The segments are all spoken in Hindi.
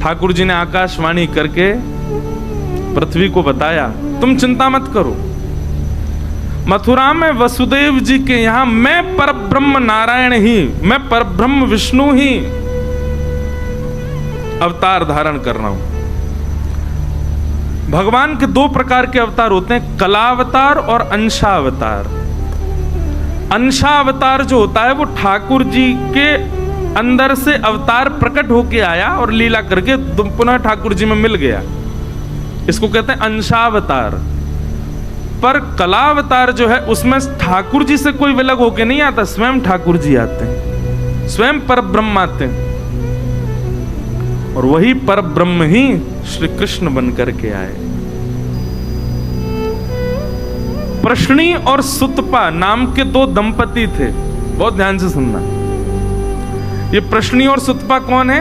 ठाकुर जी ने आकाशवाणी करके पृथ्वी को बताया, तुम चिंता मत करो, मथुरा में वसुदेव जी के यहां मैं परब्रह्म नारायण ही, मैं परब्रह्म विष्णु ही अवतार धारण कर रहा हूं। भगवान के दो प्रकार के अवतार होते हैं, कलावतार और अंशावतार। अंशावतार जो होता है वो ठाकुर जी के अंदर से अवतार प्रकट होके आया और लीला करके पुनः ठाकुर जी में मिल गया, इसको कहते हैं अंशावतार। पर कलावतार जो है उसमें ठाकुर जी से कोई अलग होके नहीं आता, स्वयं ठाकुर जी आते हैं, स्वयं परब्रह्म आते हैं, और वही परब्रह्म ही श्री कृष्ण बन करके आए। प्रश्नी और सुतपा नाम के दो दंपति थे, बहुत ध्यान से सुनना। ये प्रश्नी और सुतपा कौन है?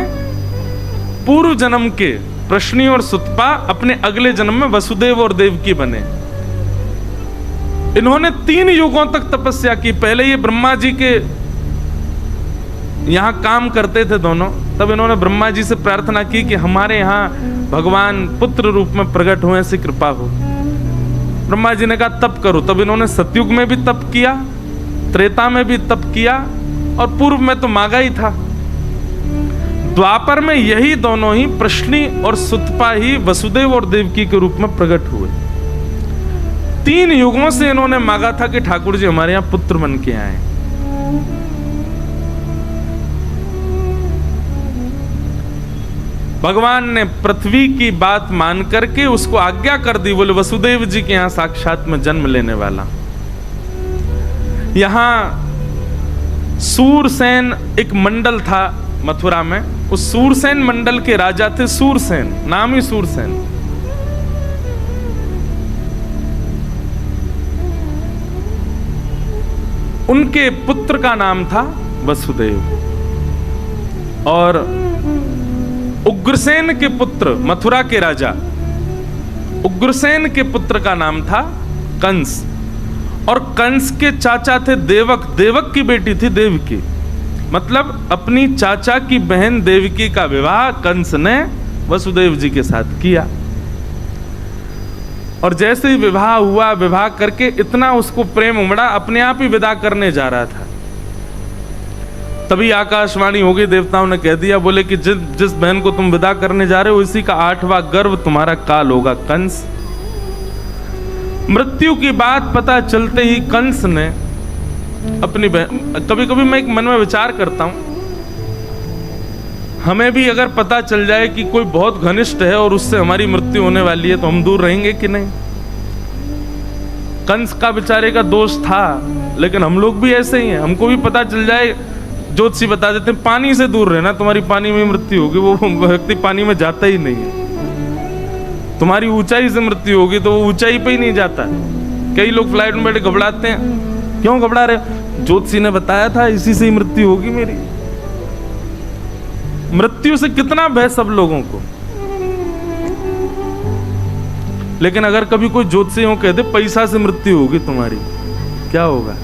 पूर्व जन्म के प्रश्नी और सुतपा अपने अगले जन्म में वसुदेव और देवकी बने। इन्होंने 3 युगों तक तपस्या की। पहले ये ब्रह्मा जी के यहां काम करते थे दोनों, तब इन्होंने ब्रह्मा जी से प्रार्थना की कि हमारे यहां भगवान पुत्र रूप में प्रकट हुए, ऐसी कृपा हो। ब्रह्मा जी ने कहा तप करो। तब इन्होंने सतयुग में भी तप किया, त्रेता में भी तप किया, और पूर्व में तो मांगा ही था। द्वापर में यही दोनों ही प्रश्नी और सुतपा ही वसुदेव और देवकी के रूप में प्रकट हुए। 3 युगों से इन्होंने मांगा था कि ठाकुर जी हमारे यहां पुत्र बन के आए। भगवान ने पृथ्वी की बात मान करके उसको आज्ञा कर दी, बोले वसुदेव जी के यहां साक्षात में जन्म लेने वाला। यहां सूरसेन एक मंडल था मथुरा में, उस सूरसेन मंडल के राजा थे सूरसेन, नाम ही सूरसेन। उनके पुत्र का नाम था वसुदेव, और उग्रसेन के पुत्र, मथुरा के राजा उग्रसेन के पुत्र का नाम था कंस, और कंस के चाचा थे देवक, देवक की बेटी थी देवकी। मतलब अपनी चाचा की बहन देवकी का विवाह कंस ने वसुदेव जी के साथ किया। और जैसे ही विवाह हुआ, विवाह करके इतना उसको प्रेम उमड़ा, अपने आप ही विदा करने जा रहा था, तभी आकाशवाणी हो गई, देवताओं ने कह दिया, बोले कि जिस बहन को तुम विदा करने जा रहे हो इसी का 8वां गर्भ तुम्हारा काल होगा, कंस। मृत्यु की बात पता चलते ही कंस ने अपनी बहन, कभी कभी मैं एक मन में विचार करता हूं, हमें भी अगर पता चल जाए कि कोई बहुत घनिष्ठ है और उससे हमारी मृत्यु होने वाली है, तो हम दूर रहेंगे कि नहीं? कंस का बेचारे का दोष था, लेकिन हम लोग भी ऐसे ही हैं। हमको भी पता चल जाए, ज्योतिषी बता देते हैं पानी से दूर रहना, तुम्हारी पानी में मृत्यु होगी, वो व्यक्ति पानी में जाता ही नहीं है। तुम्हारी ऊंचाई से मृत्यु होगी तो वो ऊंचाई पे ही नहीं जाता। कई लोग फ्लाइट में बैठे घबराते हैं, क्यों घबरा रहे? ज्योतिषी ने बताया था इसी से ही मृत्यु होगी मेरी। मृत्यु से कितना भय सब लोगों को, लेकिन अगर कभी कोई ज्योतिषी हो कहते पैसा से मृत्यु होगी तुम्हारी, क्या होगा?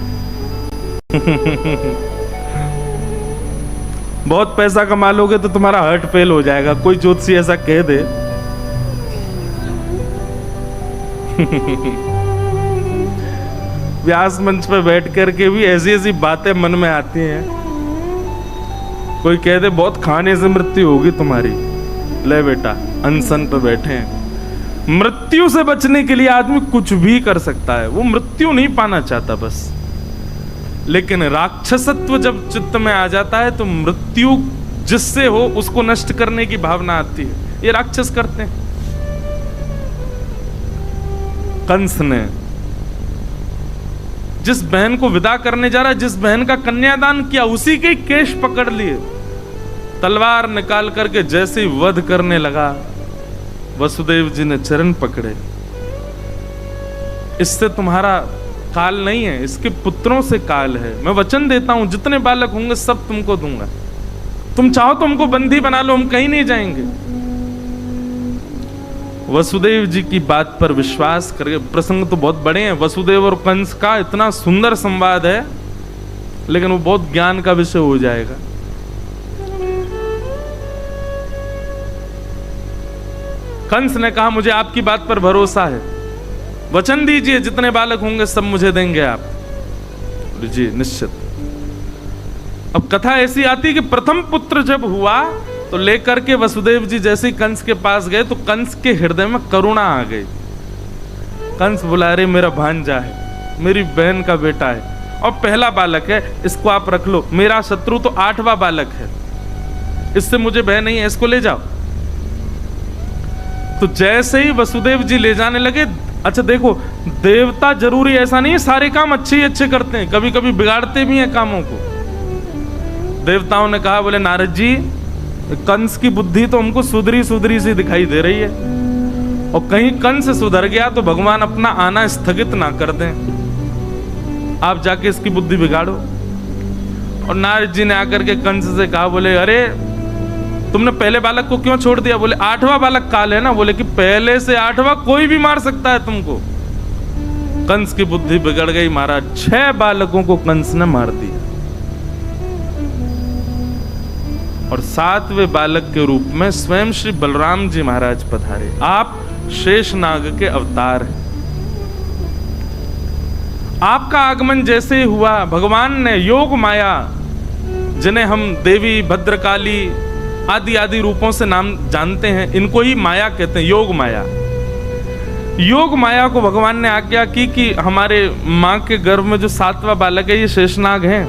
बहुत पैसा कमा लोगे तो तुम्हारा हार्ट फेल हो जाएगा, कोई ज्योतिषी ऐसा कह दे। व्यास मंच पे बैठ करके भी ऐसी ऐसी बातें मन में आती हैं। कोई कह दे बहुत खाने से मृत्यु होगी तुम्हारी, ले बेटा अनशन पे बैठे हैं। मृत्यु से बचने के लिए आदमी कुछ भी कर सकता है, वो मृत्यु नहीं पाना चाहता बस। लेकिन राक्षसत्व जब चित्त में आ जाता है तो मृत्यु जिससे हो उसको नष्ट करने की भावना आती है। ये राक्षस करते हैं। कंस ने जिस बहन को विदा करने जा रहा है, जिस बहन का कन्यादान किया, उसी के केश पकड़ लिए, तलवार निकाल करके जैसे ही वध करने लगा, वसुदेव जी ने चरण पकड़े, इससे तुम्हारा काल नहीं है, इसके पुत्रों से काल है। मैं वचन देता हूं जितने बालक होंगे सब तुमको दूंगा, तुम चाहो तो हमको बंदी बना लो, हम कहीं नहीं जाएंगे। वसुदेव जी की बात पर विश्वास करके, प्रसंग तो बहुत बड़े हैं, वसुदेव और कंस का इतना सुंदर संवाद है, लेकिन वो बहुत ज्ञान का विषय हो जाएगा। कंस ने कहा मुझे आपकी बात पर भरोसा है, वचन दीजिए जितने बालक होंगे सब मुझे देंगे आप। जी निश्चित। अब कथा ऐसी आती कि प्रथम पुत्र जब हुआ तो लेकर के वसुदेव जी जैसे कंस के पास गए तो कंस के हृदय में करुणा आ गई। कंस बोला अरे मेरा भांजा है, मेरी बहन का बेटा है और पहला बालक है, इसको आप रख लो। मेरा शत्रु तो 8वां बालक है, इससे मुझे भय नहीं है, इसको ले जाओ। तो जैसे ही वसुदेव जी ले जाने लगे, अच्छा देखो देवता जरूरी ऐसा नहीं है सारे काम अच्छे ही अच्छे करते हैं, कभी कभी बिगाड़ते भी हैं कामों को। देवताओं ने कहा बोले नारद जी कंस की बुद्धि तो हमको सुधरी सुधरी सी दिखाई दे रही है, और कहीं कंस सुधर गया तो भगवान अपना आना स्थगित ना कर दें, आप जाके इसकी बुद्धि बिगाड़ो। और नारद जी ने आकर के कंस से कहा बोले अरे तुमने पहले बालक को क्यों छोड़ दिया? बोले 8वां बालक काल है ना। बोले कि पहले से 8वां कोई भी मार सकता है तुमको। कंस की बुद्धि बिगड़ गई महाराज, 6 बालकों को कंस ने मार दिया और 7वें बालक के रूप में स्वयं श्री बलराम जी महाराज पधारे। आप शेषनाग के अवतार हैं। आपका आगमन जैसे हुआ, भगवान ने योग माया, जिन्हें हम देवी भद्रकाली आदि आदि रूपों से नाम जानते हैं, इनको ही माया कहते हैं, योग माया। योग माया को भगवान ने आज्ञा की कि हमारे मां के गर्भ में जो 7वां बालक है ये शेषनाग हैं,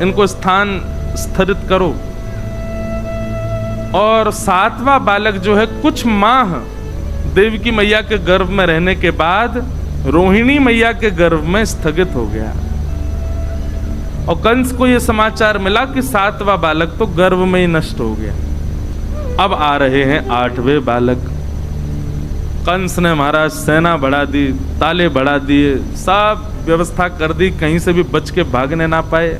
इनको स्थान स्थिरित करो। और 7वां बालक जो है कुछ माह देवकी मैया के गर्भ में रहने के बाद रोहिणी मैया के गर्भ में स्थगित हो गया। और कंस को यह समाचार मिला कि 7वां बालक तो गर्भ में ही नष्ट हो गया। अब आ रहे हैं 8वें बालक। कंस ने महाराज सेना बढ़ा दी, ताले बढ़ा दिए, सब व्यवस्था कर दी, कहीं से भी बच के भागने ना पाए।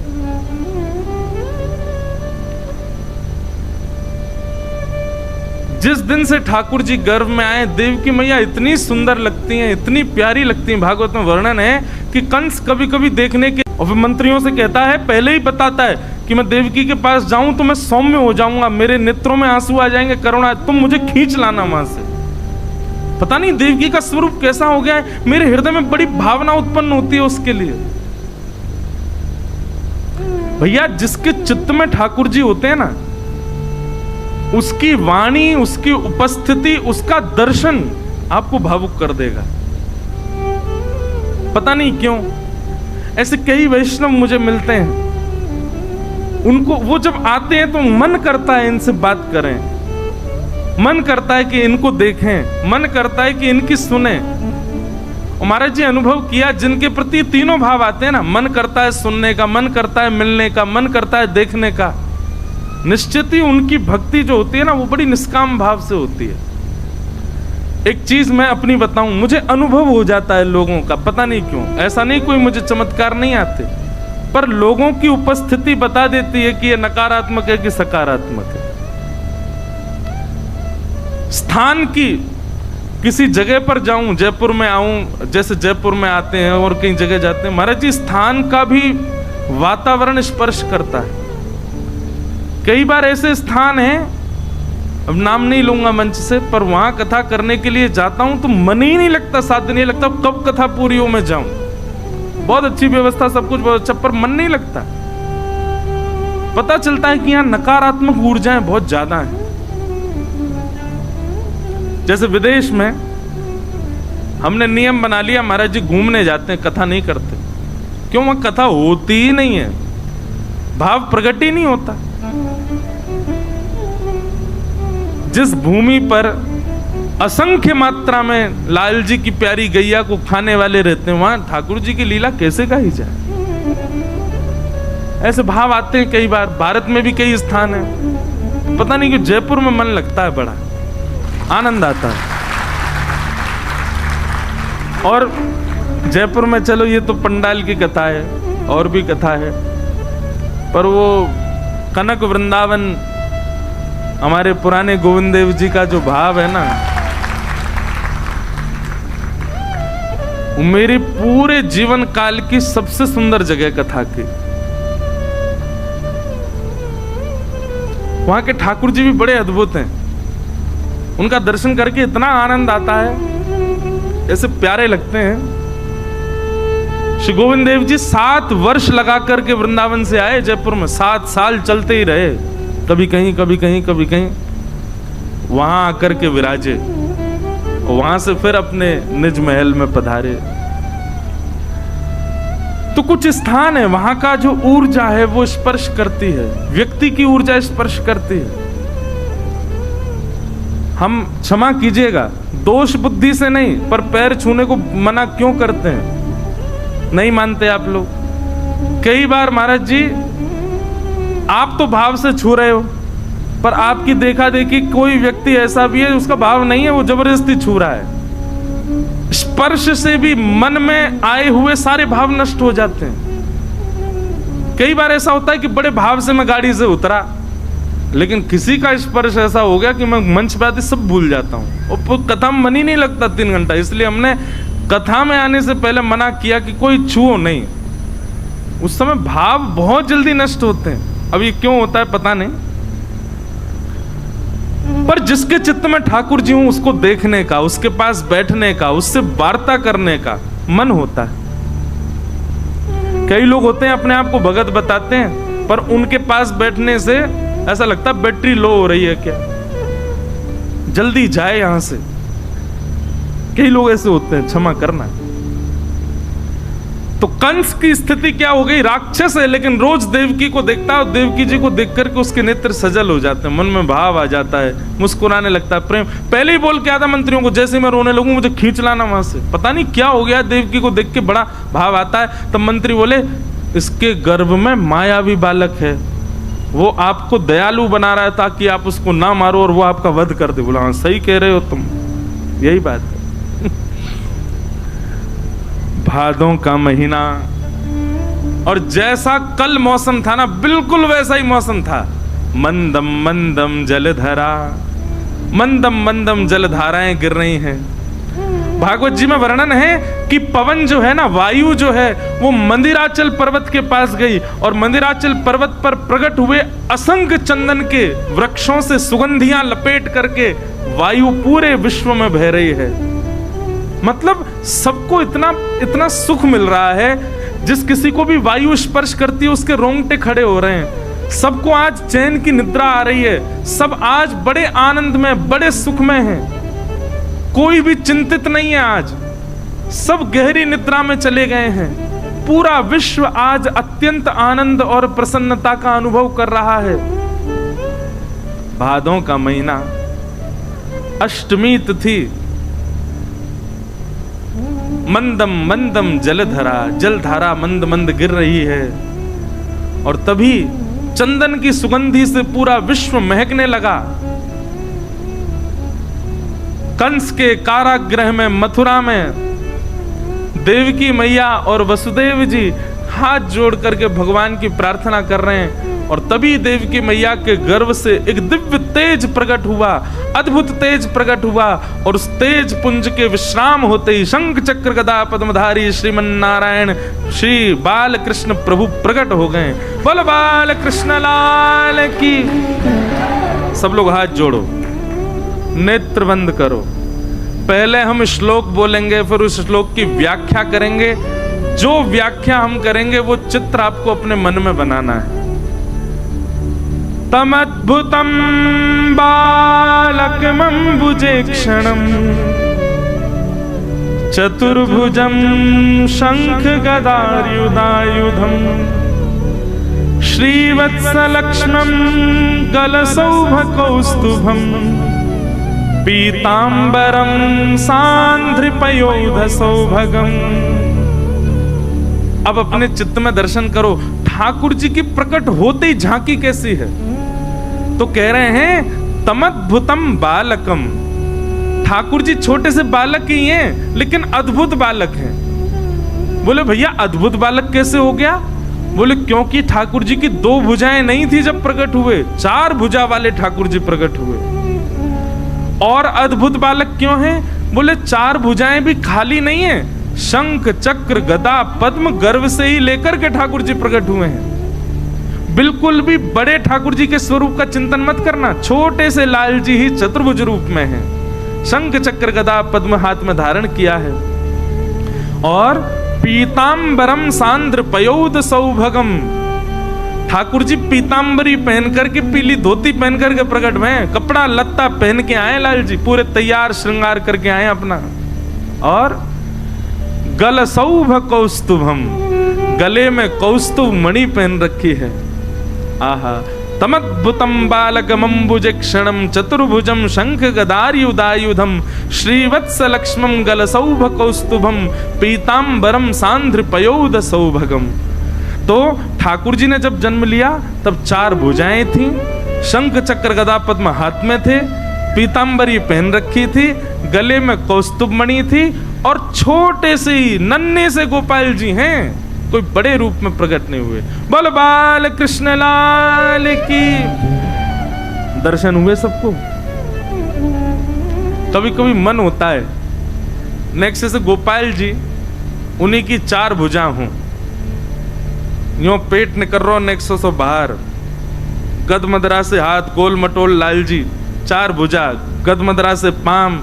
जिस दिन से ठाकुर जी गर्भ में आए, देवकी मैया इतनी सुंदर लगती हैं, इतनी प्यारी लगती हैं। भागवत में वर्णन है कि कंस कभी कभी देखने के और मंत्रियों से कहता है, पहले ही बताता है कि मैं देवकी के पास जाऊं तो मैं सौम्य हो जाऊंगा, मेरे नेत्रों में आंसू आ जाएंगे, करुणा तुम मुझे खींच लाना वहां से। पता नहीं देवकी का स्वरूप कैसा हो गया है, मेरे हृदय में बड़ी भावना उत्पन्न होती है उसके लिए। भैया जिसके चित्त में ठाकुर जी होते हैं ना, उसकी वाणी, उसकी उपस्थिति, उसका दर्शन आपको भावुक कर देगा। पता नहीं क्यों ऐसे कई वैष्णव मुझे मिलते हैं, उनको वो जब आते हैं तो मन करता है इनसे बात करें, मन करता है कि इनको देखें, मन करता है कि इनकी सुने। और महाराज जी अनुभव किया, जिनके प्रति तीनों भाव आते हैं ना, मन करता है सुनने का, मन करता है मिलने का, मन करता है देखने का, निश्चित ही उनकी भक्ति जो होती है ना वो बड़ी निष्काम भाव से होती है। एक चीज मैं अपनी बताऊं, मुझे अनुभव हो जाता है लोगों का, पता नहीं क्यों, ऐसा नहीं कोई मुझे चमत्कार नहीं आते, पर लोगों की उपस्थिति बता देती है कि ये नकारात्मक है कि सकारात्मक है। स्थान की किसी जगह पर जाऊं, जयपुर में आऊं, जैसे जयपुर में आते हैं और कई जगह जाते हैं, महाराज जी स्थान का भी वातावरण स्पर्श करता है। कई बार ऐसे स्थान हैं, अब नाम नहीं लूंगा मंच से, पर वहां कथा करने के लिए जाता हूं तो मन ही नहीं लगता, साथ दिन नहीं लगता कब कथा पूरी हो मैं जाऊं। बहुत अच्छी व्यवस्था, सब कुछ बहुत अच्छा, पर मन नहीं लगता। पता चलता है कि यहाँ नकारात्मक ऊर्जाएं बहुत ज्यादा हैं। जैसे विदेश में हमने नियम बना लिया, महाराज जी घूमने जाते हैं, कथा नहीं करते। क्यों? वहां कथा होती ही नहीं है, भाव प्रकट ही नहीं होता। जिस भूमि पर असंख्य मात्रा में लाल जी की प्यारी गैया को खाने वाले रहते हैं, वहां ठाकुर जी की लीला कैसे कही जाए? ऐसे भाव आते हैं कई बार। भारत में भी कई स्थान है, पता नहीं क्यों जयपुर में मन लगता है, बड़ा आनंद आता है। और जयपुर में चलो ये तो पंडाल की कथा है, और भी कथा है, पर वो कनक वृंदावन, हमारे पुराने गोविंद देव जी का जो भाव है ना, वो मेरी पूरे जीवन काल की सबसे सुंदर जगह कथा की। वहां के ठाकुर जी भी बड़े अद्भुत हैं। उनका दर्शन करके इतना आनंद आता है, ऐसे प्यारे लगते हैं। श्री गोविंद देव जी 7 वर्ष लगा करके वृंदावन से आए जयपुर में, 7 साल चलते ही रहे, कभी कहीं कभी कहीं कभी कहीं, वहां आकर के विराजे, वहां से फिर अपने निज महल में पधारे। तो कुछ स्थान है वहां का जो ऊर्जा है वो स्पर्श करती है, व्यक्ति की ऊर्जा स्पर्श करती है। हम क्षमा कीजिएगा, दोष बुद्धि से नहीं, पर पैर छूने को मना क्यों करते हैं? नहीं मानते आप लोग। कई बार महाराज जी आप तो भाव से छू रहे हो, पर आपकी देखा देखी कोई व्यक्ति ऐसा भी है उसका भाव नहीं है, वो जबरदस्ती छू रहा है। स्पर्श से भी मन में आए हुए सारे भाव नष्ट हो जाते हैं। कई बार ऐसा होता है कि बड़े भाव से मैं गाड़ी से उतरा, लेकिन किसी का स्पर्श ऐसा हो गया कि मैं मंच पे आते सब भूल जाता हूँ और कथा में मन ही नहीं लगता 3 घंटा। इसलिए हमने कथा में आने से पहले मना किया कि कोई छुओ नहीं। उस समय भाव बहुत जल्दी नष्ट होते हैं। अब ये क्यों होता है पता नहीं, पर जिसके चित्त में ठाकुर जी हूं उसको देखने का, उसके पास बैठने का, उससे वार्ता करने का मन होता है। कई लोग होते हैं अपने आप को भगत बताते हैं, पर उनके पास बैठने से ऐसा लगता है बैटरी लो हो रही है क्या, जल्दी जाए यहां से। कई लोग ऐसे होते हैं, क्षमा करना। तो कंस की स्थिति क्या हो गई? राक्षस है लेकिन रोज देवकी को देखता है और देवकी जी को देख करके उसके नेत्र सजल हो जाते हैं, मन में भाव आ जाता है, मुस्कुराने लगता है, प्रेम। पहले ही बोल के आता मंत्रियों को, जैसे मैं रोने लगूं मुझे खींच लाना वहां से। पता नहीं क्या हो गया, देवकी को देख के बड़ा भाव आता है। तब मंत्री बोले इसके गर्भ में मायावी बालक है, वो आपको दयालु बना रहा है ताकि आप उसको ना मारो और वो आपका वध कर दे। बोला हाँ सही कह रहे हो तुम, यही बात है। भादों का महीना, और जैसा कल मौसम था ना बिल्कुल वैसा ही मौसम था। मंदम मंदम जलधारा, मंदम मंदम जलधाराएं गिर रही हैं। भागवत जी में वर्णन है कि पवन जो है ना, वायु जो है, वो मंदिराचल पर्वत के पास गई और मंदिराचल पर्वत पर प्रकट हुए असंख्य चंदन के वृक्षों से सुगंधियां लपेट करके वायु पूरे विश्व में बह रही है। मतलब सबको इतना इतना सुख मिल रहा है, जिस किसी को भी वायु स्पर्श करती है उसके रोंगटे खड़े हो रहे हैं। सबको आज चैन की निद्रा आ रही है, सब आज बड़े आनंद में, बड़े सुख में हैं। कोई भी चिंतित नहीं है, आज सब गहरी निद्रा में चले गए हैं। पूरा विश्व आज अत्यंत आनंद और प्रसन्नता का अनुभव कर रहा है। भादों का महीना, अष्टमी तिथि, मंदम मंदम जलधारा, जलधारा मंद मंद गिर रही है, और तभी चंदन की सुगंधी से पूरा विश्व महकने लगा। कंस के कारागृह में, मथुरा में, देवकी मैया और वसुदेव जी हाथ जोड़ करके भगवान की प्रार्थना कर रहे हैं, और तभी देवकी मैया के गर्भ से एक दिव्य तेज प्रकट हुआ, अद्भुत तेज प्रकट हुआ, और उस तेज पुंज के विश्राम होते ही शंख चक्र गदा पद्मधारी श्रीमन नारायण श्री बाल कृष्ण प्रभु प्रकट हो गए। बोल बाल कृष्ण लाल की। सब लोग हाथ जोड़ो, नेत्र बंद करो। पहले हम श्लोक बोलेंगे, फिर उस श्लोक की व्याख्या करेंगे। जो व्याख्या हम करेंगे वो चित्र आपको अपने मन में बनाना है। तमद्भुतं बालकमम्बुजे क्षणं चतुर्भुजं शंख गदायुधायुधं श्रीवत्सलक्ष्मं गलसौभकौस्तुभं पीतांबरं सांध्रिपयोधसौभगम्। अब अपने चित्त में दर्शन करो, ठाकुर जी की प्रकट होते ही झांकी कैसी है। तो कह रहे हैं तमद्भुतम बालकम, ठाकुर जी छोटे से बालक ही हैं लेकिन अद्भुत बालक हैं। बोले भैया अद्भुत बालक कैसे हो गया? बोले क्योंकि ठाकुर जी की 2 भुजाएं नहीं थी जब प्रकट हुए, 4 भुजा वाले ठाकुर जी प्रकट हुए। और अद्भुत बालक क्यों हैं? बोले 4 भुजाएं भी खाली नहीं है, शंख चक्र गदा पद्म गर्भ से ही लेकर के ठाकुर जी प्रकट हुए हैं। बिल्कुल भी बड़े ठाकुर जी के स्वरूप का चिंतन मत करना, छोटे से लाल जी ही चतुर्भुज रूप में है, शंख चक्र गदा पद्म हाथ में धारण किया है, और पीतांबरम सांद्र पयोद सौभगम, ठाकुर जी पीतांबरी पहन करके, पीली धोती पहन करके प्रकट में, कपड़ा लत्ता पहन के आए लाल जी, पूरे तैयार श्रृंगार करके आए अपना, और गल सौभ कौस्तुभम, गले में कौस्तुभ मणि पहन रखी है। आहा, तमद्भुतम बालकमंबुज क्षणम चतुर्भुजम शंख गदायुधायुधम श्रीवत्स लक्ष्मम गल सौभ कौस्तुभम पीतांबरम सांद्र पयोद सौभगम। तो ठाकुर जी ने जब जन्म लिया तब 4 भुजाएं थीं, शंख चक्र गदा पद्म हाथ में थे, पीतांबरी पहन रखी थी, गले में कौस्तुभ मणि थी, और छोटे से ही नन्हे से गोपाल जी हैं, कोई बड़े रूप में प्रकट नहीं हुए। बोल बाल कृष्ण लाल की। दर्शन हुए सबको? कभी कभी मन होता है नेक्स्ट से गोपाल जी उन्हीं की 4 भुजा हों, यो पेट निकल रहा नेक्स्ट से बाहर, गद मदरा से हाथ गोल मटोल लाल जी, 4 भुजा, गद मदरा से पाम,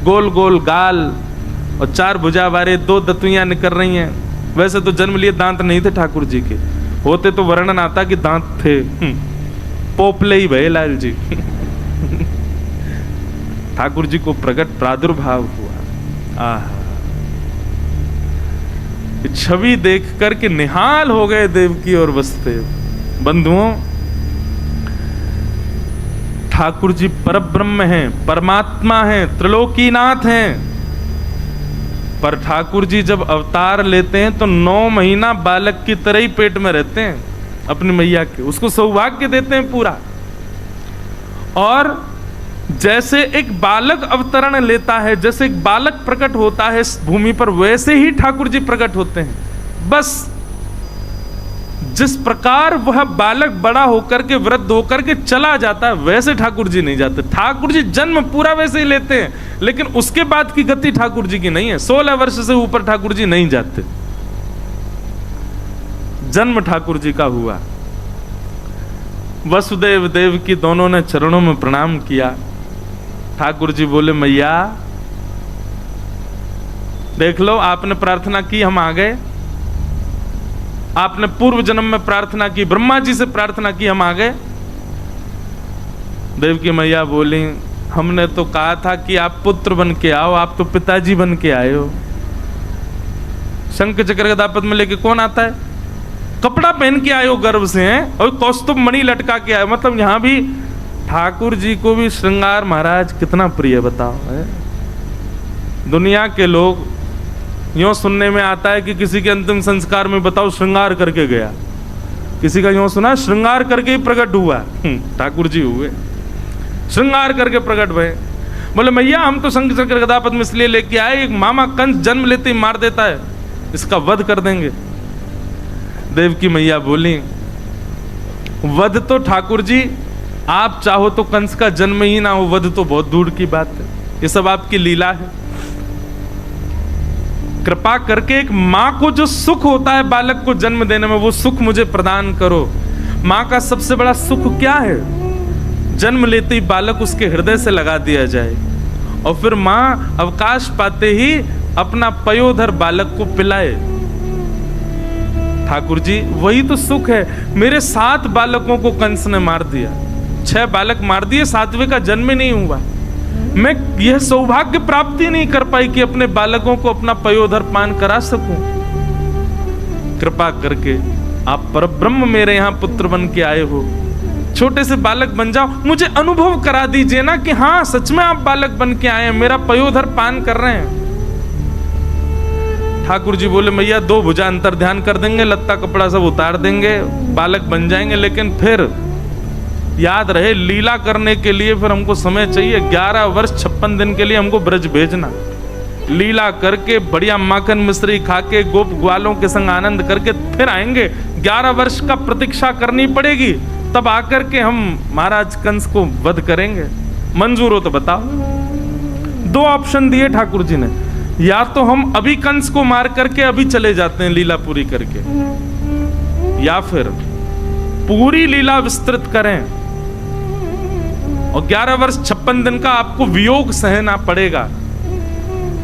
गोल गोल गाल, और 4 भुजा वाले 2 दतुइयां निकल रही हैं। वैसे तो जन्म लिए दांत नहीं थे ठाकुर जी के, होते तो वर्णन आता कि दांत थे, पोपले ही भये लाल जी। ठाकुर जी को प्रकट प्रादुर्भाव हुआ। आह, छवि देख करके निहाल हो गए देवकी और वसुदेव। बंधुओं, ठाकुर जी परब्रह्म हैं, परमात्मा हैं, त्रिलोकीनाथ हैं, पर ठाकुर जी जब अवतार लेते हैं तो 9 महीना बालक की तरह ही पेट में रहते हैं अपनी मैया के, उसको सौभाग्य देते हैं पूरा। और जैसे एक बालक अवतरण लेता है, जैसे एक बालक प्रकट होता है इस भूमि पर, वैसे ही ठाकुर जी प्रकट होते हैं। बस जिस प्रकार वह बालक बड़ा होकर के वृद्ध होकर के चला जाता है, वैसे ठाकुर जी नहीं जाते। ठाकुर जी जन्म पूरा वैसे ही लेते हैं, लेकिन उसके बाद की गति ठाकुर जी की नहीं है। 16 वर्ष से ऊपर ठाकुर जी नहीं जाते। जन्म ठाकुर जी का हुआ। वसुदेव देवकी दोनों ने चरणों में प्रणाम किया। ठाकुर जी बोले, मैया देख लो, आपने प्रार्थना की, हम आ गए। आपने पूर्व जन्म में प्रार्थना की, ब्रह्मा जी से प्रार्थना की, हम आ गए। देवकी मैया बोली, हमने तो कहा था कि आप पुत्र बन के आओ, आप तो पिताजी बन के आए हो। शंख चक्र गदा पद्म में लेके कौन आता है? कपड़ा पहन के आए हो गर्भ से हैं, और कौस्तुभ मणि लटका के आए। मतलब यहां भी ठाकुर जी को भी श्रृंगार महाराज कितना प्रिय बताओ है। दुनिया के लोग यूं सुनने में आता है कि किसी के अंतिम संस्कार में बताओ श्रृंगार करके गया, किसी का यूं सुना श्रृंगार करके ही प्रकट हुआ। ठाकुर जी हुए श्रृंगार करके प्रकट हुए। बोले मैया हम तो शंख चक्र गदा पद्म इसलिए लेके आए, एक मामा कंस जन्म लेते ही मार देता है, इसका वध कर देंगे। देवकी मैया बोली, वध तो ठाकुर जी आप चाहो तो कंस का जन्म ही ना हो, वध तो बहुत दूर की बात है, ये सब आपकी लीला है। कृपा करके एक माँ को जो सुख होता है बालक को जन्म देने में, वो सुख मुझे प्रदान करो। माँ का सबसे बड़ा सुख क्या है? जन्म लेते ही बालक उसके हृदय से लगा दिया जाए, और फिर माँ अवकाश पाते ही अपना पयोधर बालक को पिलाए। ठाकुर जी वही तो सुख है। मेरे 7 बालकों को कंस ने मार दिया, 6 बालक मार दिए, 7वें का जन्म ही नहीं हुआ। मैं यह सौभाग्य प्राप्ति नहीं कर पाई कि अपने बालकों को अपना पयोधर पान करा सकूं। कृपा करके आप परब्रह्म मेरे यहां पुत्र बन के आए हो, छोटे से बालक बन जाओ, मुझे अनुभव करा दीजिए ना कि हाँ सच में आप बालक बन के आए हैं, मेरा पयोधर पान कर रहे हैं। ठाकुर जी बोले, मैया 2 भुजा अंतर ध्यान कर देंगे, लत्ता कपड़ा सब उतार देंगे, बालक बन जाएंगे, लेकिन फिर याद रहे लीला करने के लिए फिर हमको समय चाहिए। 11 वर्ष 56 दिन के लिए हमको ब्रज भेजना, लीला करके बढ़िया माखन मिश्री खा के गोप ग्वालों के संग आनंद करके फिर आएंगे। 11 वर्ष का प्रतीक्षा करनी पड़ेगी, तब आकर के हम महाराज कंस को वध करेंगे। मंजूर हो तो बताओ। 2 ऑप्शन दिए ठाकुर जी ने, या तो हम अभी कंस को मार करके अभी चले जाते हैं लीला पूरी करके, या फिर पूरी लीला विस्तृत करें और 11 वर्ष 56 दिन का आपको वियोग सहना पड़ेगा,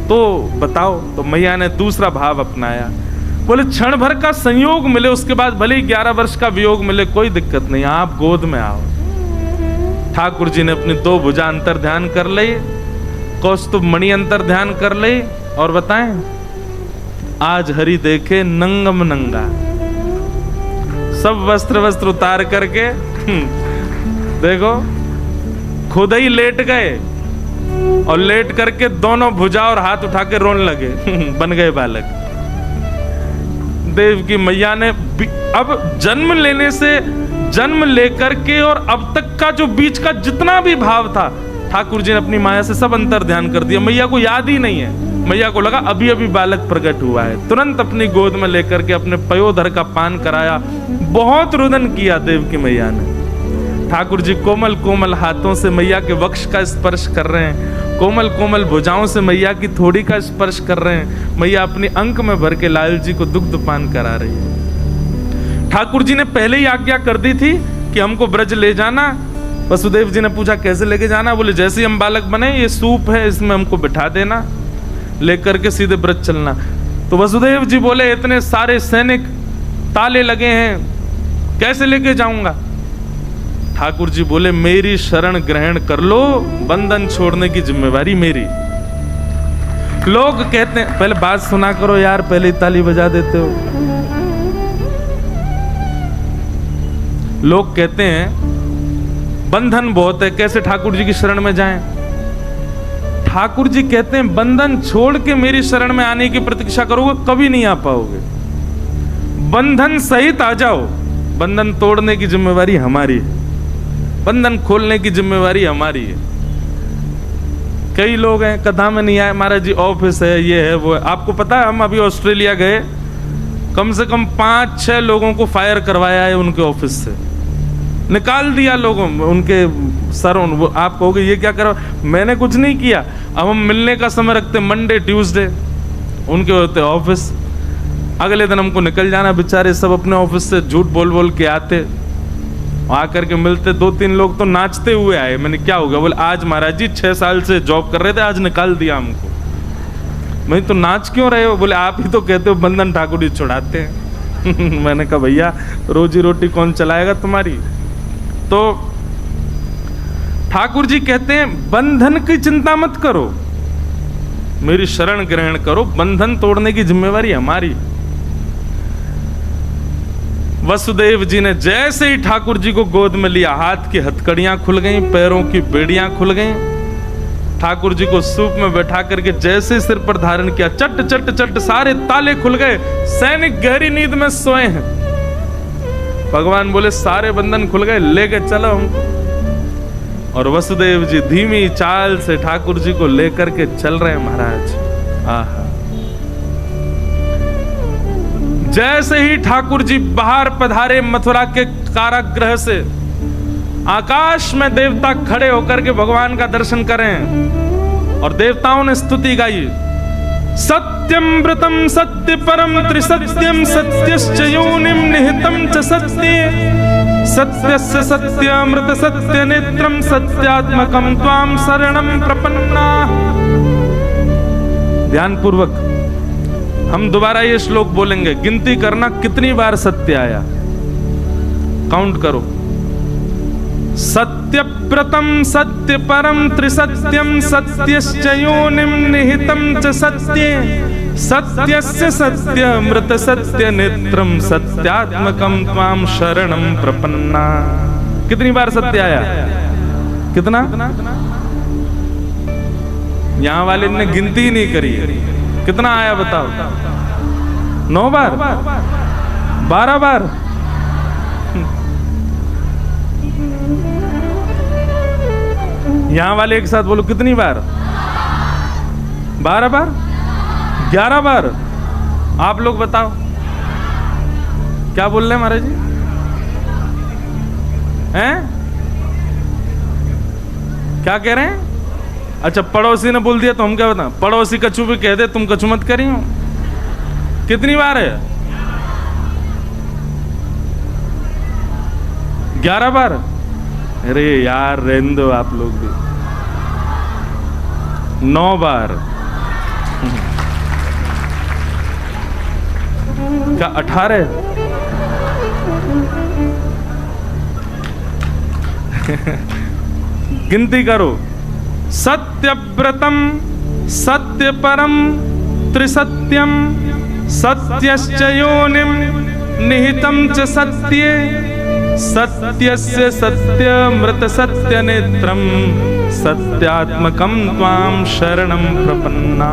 तो बताओ। तो मैया ने दूसरा भाव अपनाया, बोले क्षण भर का संयोग मिले, उसके बाद भले ही 11 वर्ष का वियोग मिले, कोई दिक्कत नहीं, आप गोद में आओ। ठाकुर जी ने अपनी 2 भुजा अंतर ध्यान कर ली, कौस्तुभ मणि अंतर ध्यान कर ली, और बताएं आज हरि देखे नंगम नंगा, सब वस्त्र उतार करके देखो खुद ही लेट गए, और लेट करके दोनों भुजा और हाथ उठा के रोने लगे बन गए बालक। देव की मैया ने अब जन्म लेने से, जन्म लेकर के और अब तक का जो बीच का जितना भी भाव था, ठाकुर जी ने अपनी माया से सब अंतर ध्यान कर दिया। मैया को याद ही नहीं है, मैया को लगा अभी अभी बालक प्रकट हुआ है। तुरंत अपनी गोद में लेकर के अपने पयोधर का पान कराया, बहुत रुदन किया देव की मैया ने। ठाकुर जी कोमल कोमल हाथों से मैया के वक्ष का स्पर्श कर रहे हैं, कोमल कोमल भुजाओं से मैया की थोड़ी का स्पर्श कर रहे हैं। मैया अपनी अंक में भर के लाल जी को दुग्ध पान करा रही है। ठाकुर जी ने पहले ही आज्ञा कर दी थी कि हमको ब्रज ले जाना। वसुदेव जी ने पूछा कैसे लेके जाना, बोले जैसे ही हम बालक बने, ये सूप है इसमें हमको बिठा देना, लेकर के सीधे ब्रज चलना। तो वसुदेव जी बोले इतने सारे सैनिक, ताले लगे हैं, कैसे लेके जाऊंगा। ठाकुर जी बोले मेरी शरण ग्रहण कर लो, बंधन छोड़ने की जिम्मेवारी मेरी। लोग कहते हैं, पहले बात सुना करो यार, पहले ही ताली बजा देते हो। लोग कहते हैं बंधन बहुत है, कैसे ठाकुर जी की शरण में जाएं। ठाकुर जी कहते हैं बंधन छोड़ के मेरी शरण में आने की प्रतीक्षा करोगे कभी नहीं आ पाओगे, बंधन सहित आ जाओ। बंधन तोड़ने की जिम्मेवारी हमारी है, बंधन खोलने की जिम्मेवारी हमारी है। कई लोग हैं कथा में नहीं आए, महाराज जी ऑफिस है, ये है वो है। आपको पता है हम अभी ऑस्ट्रेलिया गए, कम से कम 5-6 लोगों को फायर करवाया है उनके ऑफिस से, निकाल दिया लोगों उनके सर। आप कहोगे ये क्या करो, मैंने कुछ नहीं किया। अब हम मिलने का समय रखते मंडे ट्यूसडे, उनके होते ऑफिस, अगले दिन हमको निकल जाना। बेचारे सब अपने ऑफिस से झूठ बोल बोल के आते, आकर के मिलते। 2-3 लोग तो नाचते हुए आए। मैंने क्या हो गया, बोले आज महाराज जी 6 साल से जॉब कर रहे थे, आज निकाल दिया हमको। मैं तो नाच क्यों रहे हो, बोले आप ही तो कहते हो बंधन ठाकुर जी छुड़ाते हैं मैंने कहा भैया रोजी रोटी कौन चलाएगा तुम्हारी। तो ठाकुर जी कहते हैं बंधन की चिंता मत करो, मेरी शरण ग्रहण करो, बंधन तोड़ने की जिम्मेवारी हमारी। वसुदेव जी ने जैसे ही ठाकुर जी को गोद में लिया, हाथ की हथकड़ियां खुल गईं, पैरों की बेड़ियां खुल गईं। ठाकुर जी को सूप में बैठा करके जैसे सिर पर धारण किया, चट चट चट सारे ताले खुल गए। सैनिक गहरी नींद में सोए हैं। भगवान बोले सारे बंधन खुल गए, लेके चलो हमको। और वसुदेव जी धीमी चाल से ठाकुर जी को लेकर के चल रहे हैं महाराज। आहा, जैसे ही ठाकुर जी बाहर पधारे मथुरा के कारागृह से, आकाश में देवता खड़े होकर के भगवान का दर्शन करें और देवताओं ने स्तुति गाई। सत्यम व्रतम सत्य परम त्रिसत्यम सत्यश्च योनिम निहितम च सत्ये सत्यस्य सत्यामृत सत्य नेत्रम सत्यात्मकम त्वाम शरणम प्रपन्ना। ध्यान पूर्वक हम दोबारा ये श्लोक बोलेंगे, गिनती करना कितनी बार सत्य आया, काउंट करो। सत्य व्रतम सत्य परम त्रिसत्यम सत्यश्च योनिम निहितम च सत्ये सत्यस्य सत्यामृत सत्य नेत्रम सत्यात्मकम त्वाम शरणम प्रपन्ना। कितनी बार सत्य आया, कितना? यहां वाले ने गिनती ही नहीं करी, कितना आया बताओ? 9 बार, 12 बार। यहां वाले एक साथ बोलो कितनी बार? 12 बार, 11 बार। आप लोग बताओ क्या बोल रहे हैं महाराज जी? हैं? क्या कह रहे हैं? अच्छा, पड़ोसी ने बोल दिया तो हम क्या बताएं? पड़ोसी कछू भी कह दे, तुम कछू मत करी हो। कितनी बार है? 11 बार? अरे यार रहने दो आप लोग भी। 9 बार। क्या 18? गिनती करो। सत्यव्रतम सत्यपरम त्रिसत्यम सत्यश्च योनिम निहितं च सत्ये सत्यस्य सत्यमृत सत्यनेत्रम सत्यात्मकं त्वां शरणं प्रपन्ना।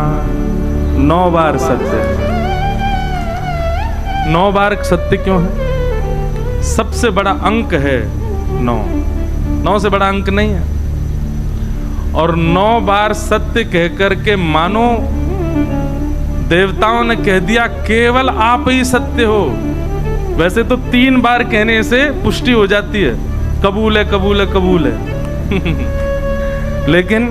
9 बार सत्य। 9 बार सत्य क्यों है? सबसे बड़ा अंक है 9। 9 से बड़ा अंक नहीं है। और 9 बार सत्य कहकर के मानो देवताओं ने कह दिया केवल आप ही सत्य हो। वैसे तो 3 बार कहने से पुष्टि हो जाती है, कबूल है कबूल है कबूल है। लेकिन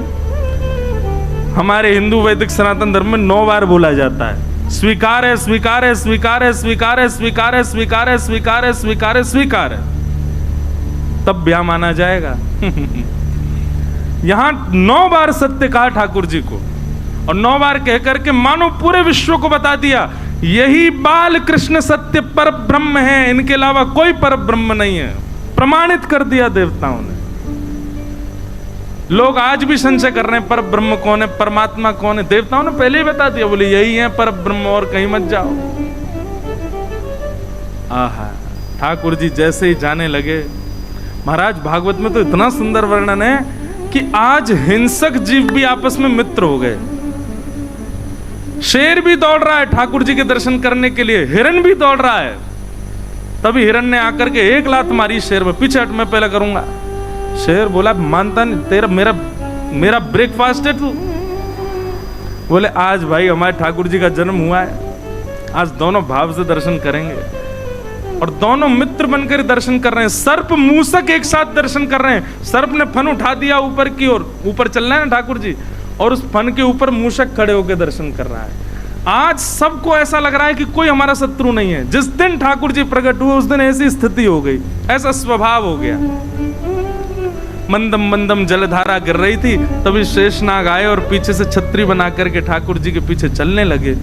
हमारे हिंदू वैदिक सनातन धर्म में 9 बार बोला जाता है। स्वीकार है स्वीकार है स्वीकार है स्वीकार है स्वीकार है स्वीकार है स्वीकार है स्वीकार है स्वीकार है, तब ब्याह माना जाएगा। यहां 9 बार सत्य कहा ठाकुर जी को, और 9 बार कहकर के मानो पूरे विश्व को बता दिया यही बाल कृष्ण सत्य पर ब्रह्म है, इनके अलावा कोई पर ब्रह्म नहीं है। प्रमाणित कर दिया देवताओं ने। लोग आज भी संशय कर रहे हैं पर ब्रह्म कौन है, परमात्मा कौन है। देवताओं ने पहले ही बता दिया, बोले यही है पर ब्रह्म, और कहीं मत जाओ। आहा, ठाकुर जी जैसे ही जाने लगे, महाराज भागवत में तो इतना सुंदर वर्णन है कि आज हिंसक जीव भी आपस में मित्र हो गए। शेर भी दौड़ रहा है ठाकुर जी के दर्शन करने के लिए, हिरन भी दौड़ रहा है। तभी हिरन ने आकर के एक लात मारी शेर में, पीछे हट, मैं पहले करूंगा। शेर बोला मानता नहीं, तेरा मेरा ब्रेकफास्ट है तू। बोले आज भाई हमारे ठाकुर जी का जन्म हुआ है, आज दोनों भाव से दर्शन करेंगे। और दोनों मित्र बनकर दर्शन कर रहे हैं। सर्प मूसक एक साथ दर्शन कर रहे हैं। सर्प ने फन उठा दिया ऊपर की ओर, ऊपर चल रहे हैं ना ठाकुर जी, और उस फन के ऊपर मूषक खड़े होकर दर्शन कर रहा है। आज सबको ऐसा लग रहा है कि कोई हमारा शत्रु नहीं है। जिस दिन ठाकुर जी प्रकट हुए उस दिन ऐसी स्थिति हो गई, ऐसा स्वभाव हो गया। मंदम मंदम जलधारा गिर रही थी, तभी शेषनाग आए और पीछे से छतरी बना करके ठाकुर जी के पीछे चलने लगे।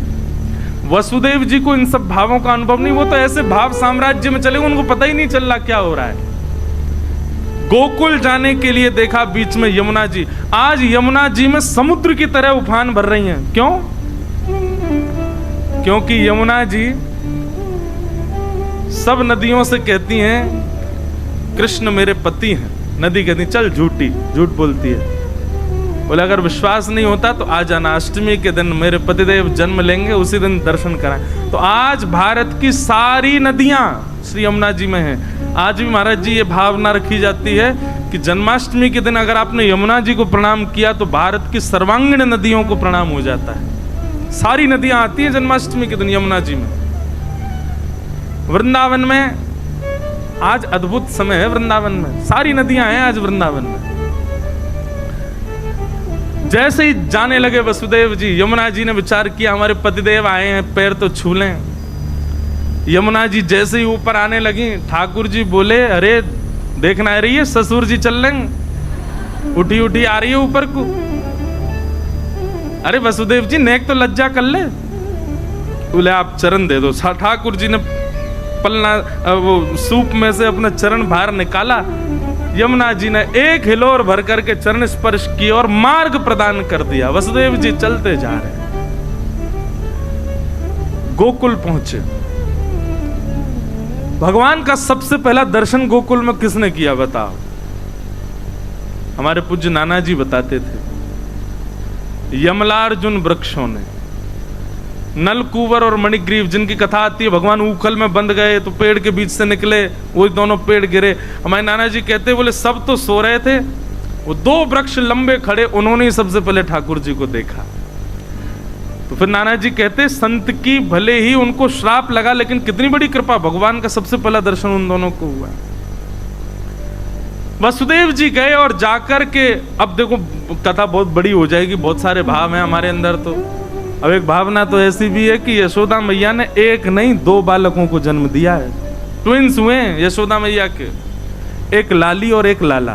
वसुदेव जी को इन सब भावों का अनुभव नहीं, वो तो ऐसे भाव साम्राज्य में चले, उनको पता ही नहीं चल रहा क्या हो रहा है। गोकुल जाने के लिए देखा बीच में यमुना जी। आज यमुना जी में समुद्र की तरह उफान भर रही हैं। क्यों? क्योंकि यमुना जी सब नदियों से कहती हैं कृष्ण मेरे पति हैं। नदी कहती चल झूठी, झूठ बोलती है। बोले अगर विश्वास नहीं होता तो आ जाना, अष्टमी के दिन मेरे पतिदेव जन्म लेंगे, उसी दिन दर्शन कराएं। तो आज भारत की सारी नदियां श्री यमुना जी में हैं। आज भी महाराज जी ये भावना रखी जाती है कि जन्माष्टमी के दिन अगर आपने यमुना जी को प्रणाम किया तो भारत की सर्वांगीण नदियों को प्रणाम हो जाता है। सारी नदियां आती हैं जन्माष्टमी के दिन यमुना जी में। वृंदावन में आज अद्भुत समय है। वृंदावन में सारी नदियां हैं आज वृंदावन में। जैसे ही जाने लगे वसुदेव जी, यमुना जी ने विचार किया हमारे पतिदेव आए हैं, पैर तो छू लें। यमुना जी जैसे ही ऊपर आने लगी, ठाकुर जी बोले अरे देखना आ रही है ससुर जी चल लेंगे, उठी उठी आ रही है ऊपर को। अरे वसुदेव जी नेक तो लज्जा कर ले। बोले आप चरण दे दो। ठाकुर जी ने पलना वो सूप में से अपना चरण बाहर निकाला। यमुना जी ने एक हिलोर भर करके चरण स्पर्श किया और मार्ग प्रदान कर दिया। वसुदेव जी चलते जा रहे, गोकुल पहुंचे। भगवान का सबसे पहला दर्शन गोकुल में किसने किया बताओ? हमारे पूज्य नाना जी बताते थे, यमलार्जुन वृक्षों ने। नलकुवर और मणिग्रीव जिनकी कथा आती है, भगवान उखल में बंद गए तो पेड़ के बीच से निकले, वो दोनों पेड़ गिरे। हमारे नाना जी कहते बोले सब तो सो रहे थे, वो 2 वृक्ष लंबे खड़े, उन्होंने ही सबसे पहले ठाकुर जी को देखा। तो फिर नाना जी कहते संत की भले ही उनको श्राप लगा, लेकिन कितनी बड़ी कृपा, भगवान का सबसे पहला दर्शन उन दोनों को हुआ। वसुदेव जी गए और जाकर के, अब देखो कथा बहुत बड़ी हो जाएगी, बहुत सारे भाव हैं हमारे अंदर। तो अब एक भावना तो ऐसी भी है कि यशोदा मैया ने एक नहीं 2 बालकों को जन्म दिया है। ट्विंस हुए यशोदा मैया के। एक लाली और एक लाला।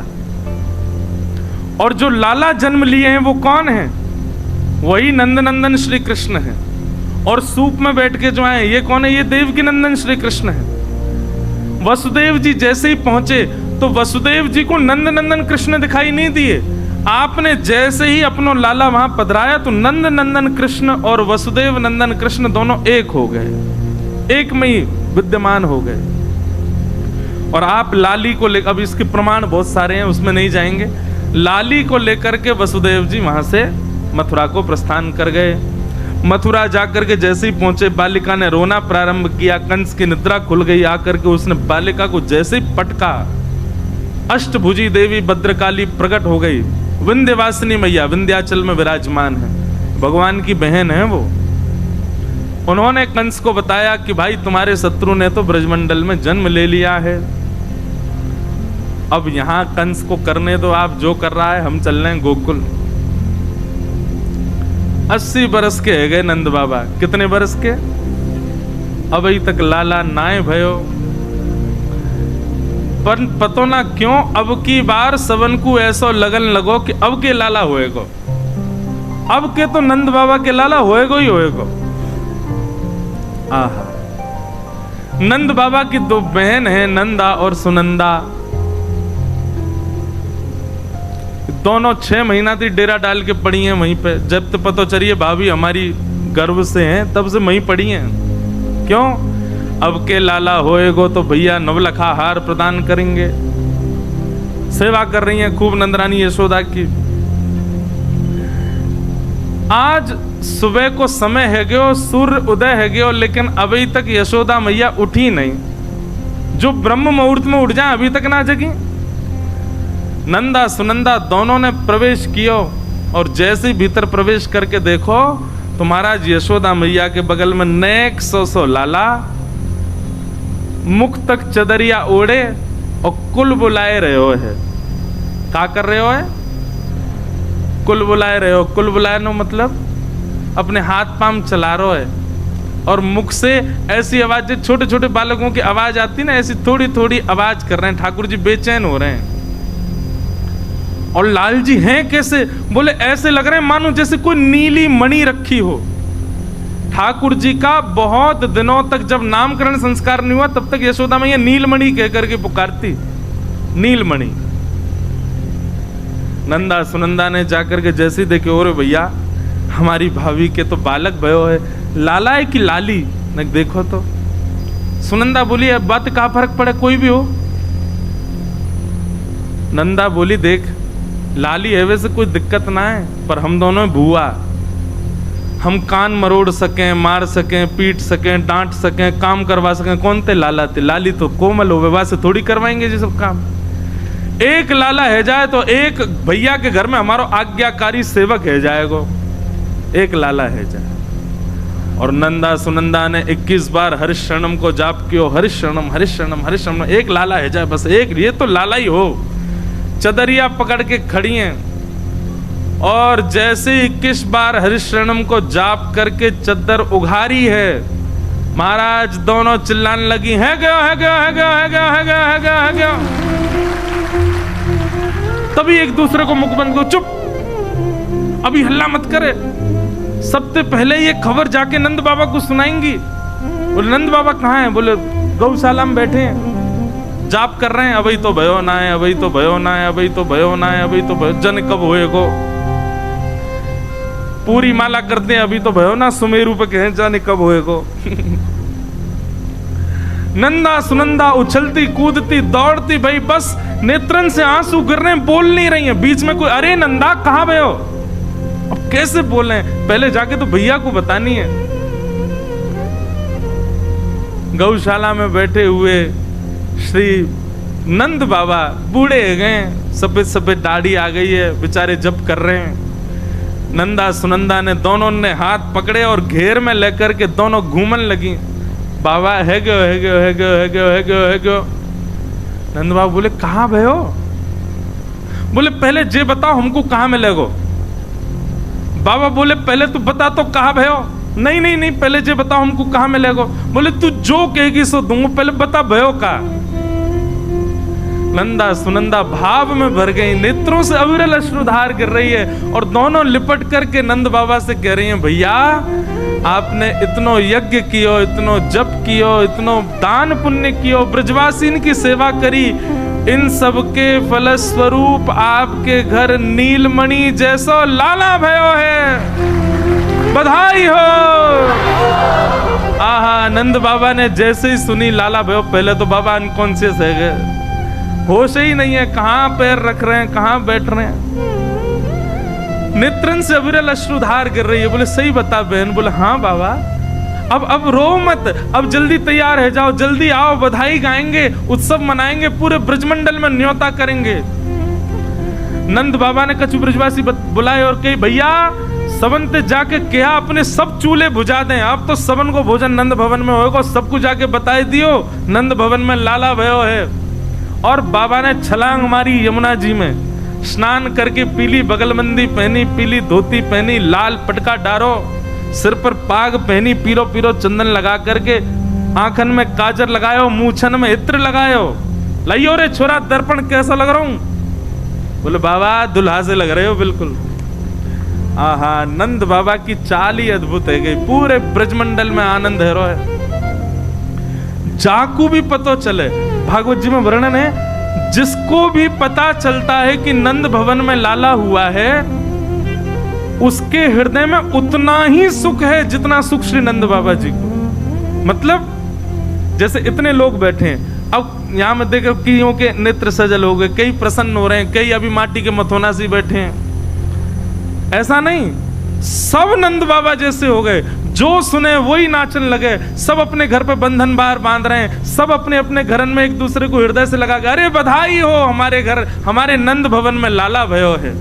और जो लाला जन्म लिए हैं वो कौन है? वही नंदनंदन श्री कृष्ण है। और सूप में बैठ के जो आए ये कौन है? ये देवकी नंदन श्री कृष्ण है। वसुदेव जी जैसे ही पहुंचे तो वसुदेव जी को नंदनंदन कृष्ण दिखाई नहीं दिए। आपने जैसे ही अपनो लाला वहां पधराया तो नंद नंदन कृष्ण और वसुदेव नंदन कृष्ण दोनों एक हो गए, एक में ही विद्यमान हो गए। और आप लाली को लेकर, अब इसके प्रमाण बहुत सारे हैं, उसमें नहीं जाएंगे। लाली को लेकर के वसुदेव जी वहां से मथुरा को प्रस्थान कर गए। मथुरा जाकर के जैसे ही पहुंचे बालिका ने रोना प्रारंभ किया। कंस की निद्रा खुल गई। आकर के उसने बालिका को जैसे ही पटका, अष्टभुजी देवी भद्रकाली प्रकट हो गई। विंध्यवासिनी मैया विंध्याचल में विराजमान है, भगवान की बहन है वो। उन्होंने कंस को बताया कि भाई तुम्हारे शत्रु ने तो ब्रजमंडल में जन्म ले लिया है, अब यहां कंस को करने दो, आप जो कर रहा है, हम चल रहे हैं गोकुल। 80 बरस के है गए नंद बाबा। कितने बरस के? अभी तक लाला नाय भयो। पर पतो ना क्यों अब की बार सबन को ऐसो लगन लगो कि अब के लाला होएगो, अब के तो नंद बाबा के लाला होएगो ही होएगो। आहा, नंद बाबा की दो बहन है, नंदा और सुनंदा। दोनों 6 महीना थी डेरा डाल के पड़ी हैं वहीं पे। जब तो पता चलिए भाभी हमारी गर्भ से हैं, तब से वहीं पड़ी हैं। क्यों? अब के लाला होएगो तो भैया नवलखा हार प्रदान करेंगे। सेवा कर रही हैं खूब नंदरानी यशोदा की। आज सुबह को समय है गयो, सूर्य उदय है गयो, लेकिन अभी तक यशोदा मैया उठी नहीं। जो ब्रह्म मुहूर्त में उठ जाए अभी तक ना जगी। नंदा सुनंदा दोनों ने प्रवेश कियो और जैसे भीतर प्रवेश करके देखो तो महाराज यशोदा मैया के बगल में नेक 100 लाला, मुख तक चदरिया ओढ़े और कुल बुलाए रहे हो है। क्या कर रहे हो है? कुल बुलाए रहे हो। कुल बुलाए नो मतलब अपने हाथ पाम चला रहे हो है और मुख से ऐसी आवाज, छोटे छोटे बालकों की आवाज आती ना, ऐसी थोड़ी थोड़ी आवाज कर रहे हैं। ठाकुर जी बेचैन हो रहे हैं। और लाल जी हैं कैसे? बोले ऐसे लग रहे हैं मानो जैसे कोई नीली मणि रखी हो। ठाकुर जी का बहुत दिनों तक जब नामकरण संस्कार नहीं हुआ तब तक यशोदा मैया नीलमणि कह करके पुकारती, नीलमणि। नंदा सुनंदा ने जाकर के जैसे देखे, और भैया हमारी भाभी के तो बालक भयो है, लाला है कि लाली? न देखो तो। सुनंदा बोली अब बात का फर्क पड़े, कोई भी हो। नंदा बोली देख लाली है वैसे कोई दिक्कत ना है, पर हम दोनों भूआ, हम कान मरोड़ सकें, मार सकें, पीट सकें, डांट सकें, काम करवा सकें। कौन थे? लाला थे। लाली तो कोमल हो, विवाह से थोड़ी करवाएंगे जी सब काम। एक लाला है जाए तो एक भैया के घर में हमारो आज्ञाकारी सेवक है जाएगो, एक लाला है जाए। और नंदा सुनंदा ने 21 बार हरिशरणम को जाप कियो, हरिशरणम हरिशरणम हरिशरणम। एक लाला है जाए बस, एक ये तो लाला ही हो। चदरिया पकड़ के खड़ी हैं और जैसे 21 बार हरिशरणम को जाप करके चद्दर उघारी है, महाराज दोनों चिल्लाने लगी, है गया है गया है गया है गया है गया है गया है गया। तभी एक दूसरे को मुख बंद करो, चुप, अभी हल्ला मत करे। सबसे पहले ये खबर जाके नंद बाबा को सुनाएंगी। बोले नंद बाबा कहाँ हैं? बोले गौशाला में बैठे हैं, जाप कर रहे हैं। अभी तो भयो ना है, अभी तो भयो ना है, अभी तो भयो ना है, अभी तो भयो, जन कब होएगो? पूरी माला करते हैं, अभी तो भयो ना, सुमेरु पे कहें जाने कब होएगो। नंदा सुनंदा उछलती कूदती दौड़ती, भाई बस नेत्रन से आंसू गिर रहे हैं, बोल नहीं रही हैं। बीच में कोई, अरे नंदा कहाँ भयो? अब कैसे बोले? पहले जाके तो भैया को बतानी है। गौशाला में बैठे हुए श्री नंद बाबा बूढ़े गए, सफेद सफेद दाढ़ी आ गई है, बेचारे जप कर रहे हैं। नंदा सुनंदा ने दोनों ने हाथ पकड़े और घेर में लेकर के दोनों घूमन लगी। बाबा है गयो है गयो है गयो है गयो है गयो है गयो। नंद बाबा बोले कहाँ भयो? बोले पहले जे बताओ हमको कहाँ मिलेगो। बाबा बोले पहले तू बता तो कहाँ भयो। नहीं नहीं नहीं, पहले जे बताओ हमको कहाँ मिलेगो। बोले तू जो कहेगी सो दूंगा, पहले बता भयो का। नंदा सुनंदा भाव में भर गई, नेत्रों से अविरल अश्रुधार गिर रही है और दोनों लिपट करके नंद बाबा से कह रही हैं, भैया आपने इतनो यज्ञ कियो, इतनो जप कियो, इतनो दान पुण्य कियो, ब्रजवासीन की सेवा करी, इन सब के फलस्वरूप आपके घर नीलमणि जैसो लाला भयो है, बधाई हो। आहा, नंद बाबा ने जैसे ही सुनी लाला भयो, पहले तो बाबा अनकॉन्शियस है गए, होश ही नहीं है, कहां पैर रख रहे हैं, कहां बैठ रहे हैं, नेत्रन से अविरल अश्रुधार गिर रही है। बोले सही बता बहन। बोले हाँ बाबा, अब रो मत, अब जल्दी तैयार हो जाओ, जल्दी आओ, बधाई गाएंगे, उत्सव मनाएंगे, पूरे ब्रजमंडल में न्योता करेंगे। नंद बाबा ने कछु ब्रजवासी बुलाए और कही, भैया सबन ते जाके क्या अपने सब चूल्हे बुझा दें, अब तो सबन को भोजन नंद भवन में होगा, सबको जाके बताए दियो नंद भवन में लाला भयो है। और बाबा ने छलांग मारी यमुना जी में, स्नान करके पीली बगलबंदी पहनी, पीली धोती पहनी, लाल पटका डारो, सिर पर पाग पहनी, पीरो पीरो चंदन लगा करके, आंखन में काजर लगायो, मूछन में इत्र लगायो, लाइयो रे छोरा दर्पण कैसा लग रहा हूं। बोले बाबा दुल्हा से लग रहे हो बिल्कुल। आहा, नंद बाबा की चाल ही अद्भुत है गई, पूरे ब्रजमंडल में आनंद है रो है। जाकू भी पतो चले, भागवत जी में वर्णन है, जिसको भी पता चलता है कि नंद भवन में लाला हुआ है, उसके हृदय में उतना ही सुख है जितना सुख श्री नंद बाबा जी को। मतलब जैसे इतने लोग बैठे हैं, अब यहां में देखो कईयों के नेत्र सजल हो गए, कई प्रसन्न हो रहे हैं, कई अभी माटी के मथोना से बैठे हैं। ऐसा नहीं, सब नंद बाबा जैसे हो गए, जो सुने वही नाचन लगे, सब अपने घर पे बंधन बार बांध रहे हैं, सब अपने अपने घरन में एक दूसरे को हृदय से लगा, अरे बधाई हो, हमारे घर हमारे नंद भवन में लाला भयो है।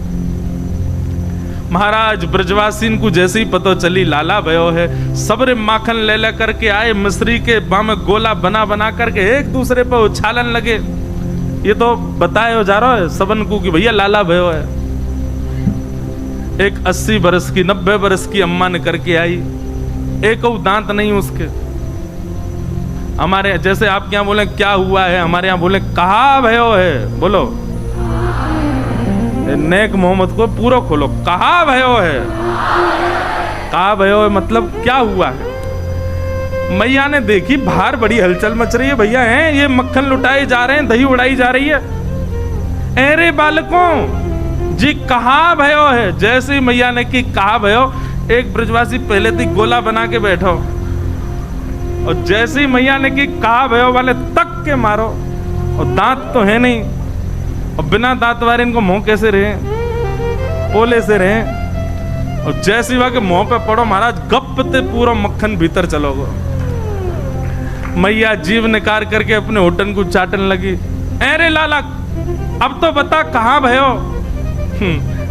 महाराज ब्रजवासीन को जैसे ही पता चली लाला भयो है, सबरे माखन ले ले करके आए, मिश्री के बाम गोला बना बना करके एक दूसरे पर उछालन लगे। ये तो बताए हो जा रहा है सबन को कि भैया लाला भयो है। एक 80 बरस की 90 बरस की अम्मा ने करके आई, एक दांत नहीं उसके। हमारे जैसे आप क्या बोले क्या हुआ है, हमारे यहाँ बोले कहा भयो है, बोलो नेक मोहम्मद को पूरा खोलो, कहा भयो है, कहा भयो है मतलब क्या हुआ है। मैया ने देखी बाहर बड़ी हलचल मच रही है, भैया हैं ये मक्खन लुटाए जा रहे हैं, दही उड़ाई जा रही है। अरे बालकों जी कहा भयो है। जैसे ही मैया ने की कहा भयो, एक ब्रजवासी पहले थी गोला बना के बैठो, और जैसे ही मैया ने की कहा भयो वाले तक के मारो, और दांत तो है नहीं, और बिना दांत वाले इनको मुंह कैसे रहे, पोले से रहे, और जैसे ही वहां के मुंह पे पड़ो महाराज गप ते पूरा मक्खन भीतर चलोगे। मैया जीव निकार करके अपने होटन को चाटन लगी। अरे लाला अब तो बता कहाँ भयो।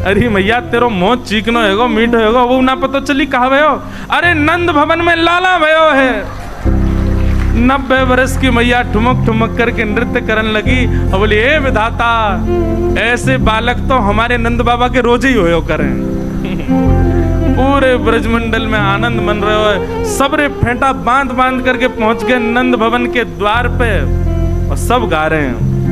अरे मैया तेरो मुंह चीकनो हैगो मीठ हैगो, वो ना पता चली कहाँ भयो। अरे नंद भवन में लाला भयो है। 90 बरस की मैया ठुमक ठुमक करके नृत्य करने लगी और बोली ए विधाता, ऐसे बालक तो हमारे नंद बाबा के रोज ही होयो करें। पूरे ब्रजमंडल में आनंद मन रहे हो, सबरे फेंटा बांध बांध करके पहुंच गए नंद भवन के द्वार पे और सब गा रहे हैं।